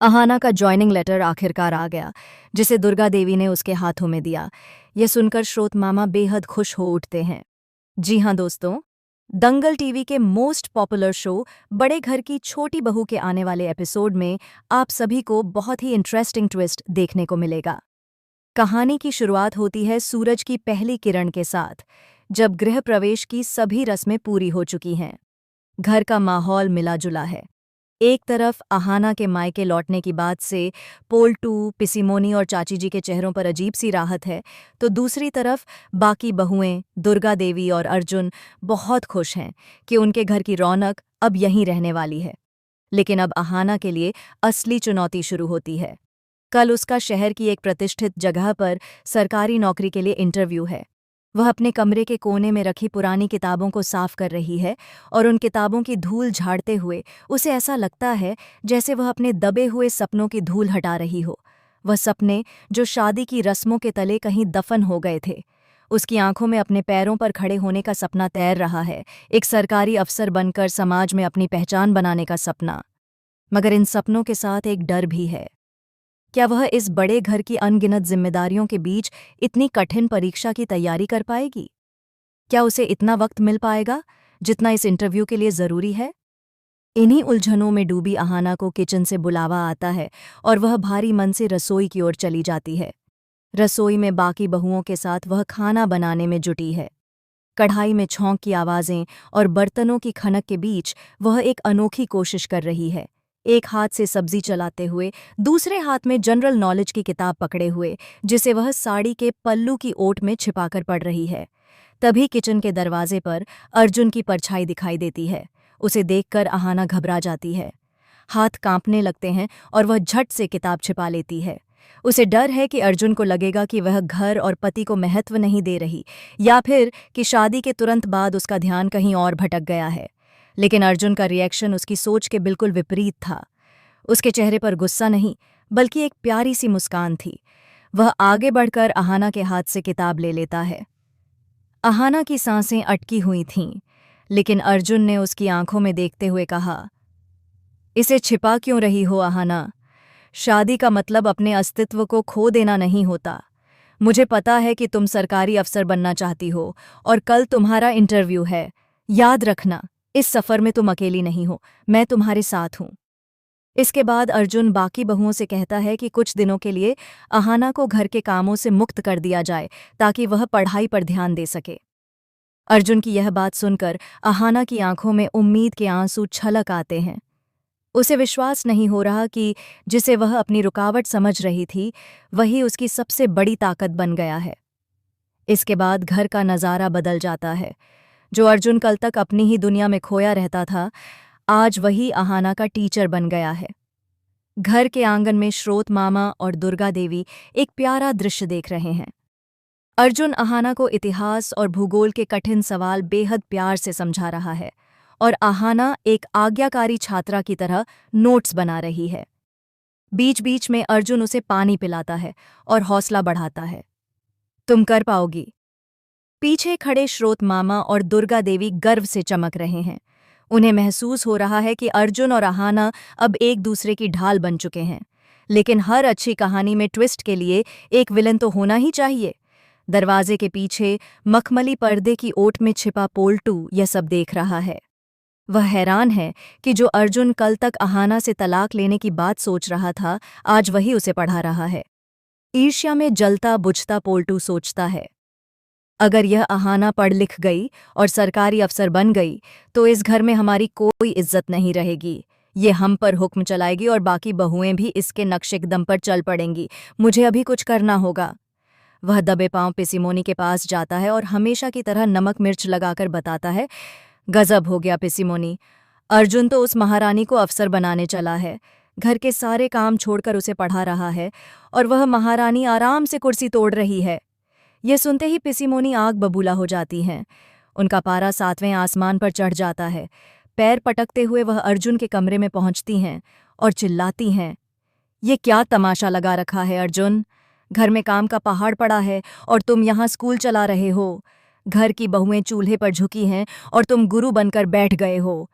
अहाना का joining letter आखिरकार आ गया, जिसे दुर्गा देवी ने उसके हाथों में दिया। यह सुनकर श्रोत मामा बेहद खुश हो उठते हैं। जी हाँ दोस्तों, दंगल टीवी के मोस्ट पॉपुलर शो बड़े घर की छोटी बहू के आने वाले एपिसोड में आप सभी को बहुत ही इंटरेस्टिंग ट्विस्ट देखने को मिलेगा। कहानी की शुरुआत होती है सूरज की पहली किरण के साथ, जब गृह प्रवेश की सभी रस्में पूरी हो चुकी हैं। घर का माहौल मिला जुला है। एक तरफ अहाना के मायके लौटने की बात से पोल्टू, पिसीमोनी और चाची जी के चेहरों पर अजीब सी राहत है, तो दूसरी तरफ बाकी बहुएं दुर्गा देवी और अर्जुन बहुत खुश हैं कि उनके घर की रौनक अब यहीं रहने वाली है। लेकिन अब अहाना के लिए असली चुनौती शुरू होती है। कल उसका शहर की एक प्रतिष्ठित जगह पर सरकारी नौकरी के लिए इंटरव्यू है। वह अपने कमरे के कोने में रखी पुरानी किताबों को साफ कर रही है और उन किताबों की धूल झाड़ते हुए उसे ऐसा लगता है जैसे वह अपने दबे हुए सपनों की धूल हटा रही हो। वह सपने जो शादी की रस्मों के तले कहीं दफन हो गए थे। उसकी आंखों में अपने पैरों पर खड़े होने का सपना तैर रहा है, एक सरकारी अफसर बनकर समाज में अपनी पहचान बनाने का सपना। मगर इन सपनों के साथ एक डर भी है। क्या वह इस बड़े घर की अनगिनत जिम्मेदारियों के बीच इतनी कठिन परीक्षा की तैयारी कर पाएगी? क्या उसे इतना वक्त मिल पाएगा जितना इस इंटरव्यू के लिए जरूरी है? इन्हीं उलझनों में डूबी अहाना को किचन से बुलावा आता है और वह भारी मन से रसोई की ओर चली जाती है। रसोई में बाकी बहुओं के साथ वह खाना बनाने में जुटी है। कढ़ाई में छौंक की आवाजें और बर्तनों की खनक के बीच वह एक अनोखी कोशिश कर रही है। एक हाथ से सब्जी चलाते हुए, दूसरे हाथ में जनरल नॉलेज की किताब पकड़े हुए, जिसे वह साड़ी के पल्लू की ओट में छिपाकर पढ़ रही है। तभी किचन के दरवाजे पर अर्जुन की परछाई दिखाई देती है। उसे देखकर अहाना घबरा जाती है। हाथ कांपने लगते हैं और वह झट से किताब छिपा लेती है। उसे डर है कि अर्जुन को लगेगा कि वह घर और पति को महत्व नहीं दे रही, या फिर कि शादी के तुरंत बाद उसका ध्यान कहीं और भटक गया है। लेकिन अर्जुन का रिएक्शन उसकी सोच के बिल्कुल विपरीत था। उसके चेहरे पर गुस्सा नहीं, बल्कि एक प्यारी सी मुस्कान थी। वह आगे बढ़कर अहाना के हाथ से किताब ले लेता है। अहाना की सांसें अटकी हुई थीं, लेकिन अर्जुन ने उसकी आंखों में देखते हुए कहा, इसे छिपा क्यों रही हो अहाना? शादी का मतलब अपने अस्तित्व को खो देना नहीं होता। मुझे पता है कि तुम सरकारी अफसर बनना चाहती हो और कल तुम्हारा इंटरव्यू है। याद रखना, इस सफर में तुम अकेली नहीं हो, मैं तुम्हारे साथ हूं। इसके बाद अर्जुन बाकी बहुओं से कहता है कि कुछ दिनों के लिए अहाना को घर के कामों से मुक्त कर दिया जाए, ताकि वह पढ़ाई पर ध्यान दे सके। अर्जुन की यह बात सुनकर अहाना की आंखों में उम्मीद के आंसू छलक आते हैं। उसे विश्वास नहीं हो रहा कि जिसे वह अपनी रुकावट समझ रही थी, वही उसकी सबसे बड़ी ताकत बन गया है। इसके बाद घर का नज़ारा बदल जाता है। जो अर्जुन कल तक अपनी ही दुनिया में खोया रहता था, आज वही अहाना का टीचर बन गया है। घर के आंगन में श्रोत मामा और दुर्गा देवी एक प्यारा दृश्य देख रहे हैं। अर्जुन अहाना को इतिहास और भूगोल के कठिन सवाल बेहद प्यार से समझा रहा है, और अहाना एक आज्ञाकारी छात्रा की तरह नोट्स बना रही है। बीच बीच में अर्जुन उसे पानी पिलाता है और हौसला बढ़ाता है। तुम कर पाओगी। पीछे खड़े श्रोत मामा और दुर्गा देवी गर्व से चमक रहे हैं। उन्हें महसूस हो रहा है कि अर्जुन और अहाना अब एक दूसरे की ढाल बन चुके हैं। लेकिन हर अच्छी कहानी में ट्विस्ट के लिए एक विलन तो होना ही चाहिए। दरवाजे के पीछे मखमली पर्दे की ओट में छिपा पोल्टू यह सब देख रहा है। वह हैरान है कि जो अर्जुन कल तक अहाना से तलाक लेने की बात सोच रहा था, आज वही उसे पढ़ा रहा है। ईर्ष्या में जलता बुझता पोल्टू सोचता है, अगर यह अहाना पढ़ लिख गई और सरकारी अफसर बन गई, तो इस घर में हमारी कोई इज्जत नहीं रहेगी। ये हम पर हुक्म चलाएगी और बाकी बहुएं भी इसके नक्शेकदम पर चल पड़ेंगी। मुझे अभी कुछ करना होगा। वह दबे पांव पिसीमोनी के पास जाता है और हमेशा की तरह नमक मिर्च लगाकर बताता है, गजब हो गया पिसीमोनी। अर्जुन तो उस महारानी को अफसर बनाने चला है, घर के सारे काम छोड़कर उसे पढ़ा रहा है, और वह महारानी आराम से कुर्सी तोड़ रही है। यह सुनते ही पिसीमोनी आग बबूला हो जाती हैं। उनका पारा 7वें आसमान पर चढ़ जाता है। पैर पटकते हुए वह अर्जुन के कमरे में पहुंचती हैं और चिल्लाती हैं, ये क्या तमाशा लगा रखा है अर्जुन? घर में काम का पहाड़ पड़ा है और तुम यहाँ स्कूल चला रहे हो। घर की बहुएं चूल्हे पर झुकी हैं और तुम गुरु बनकर बैठ गए हो।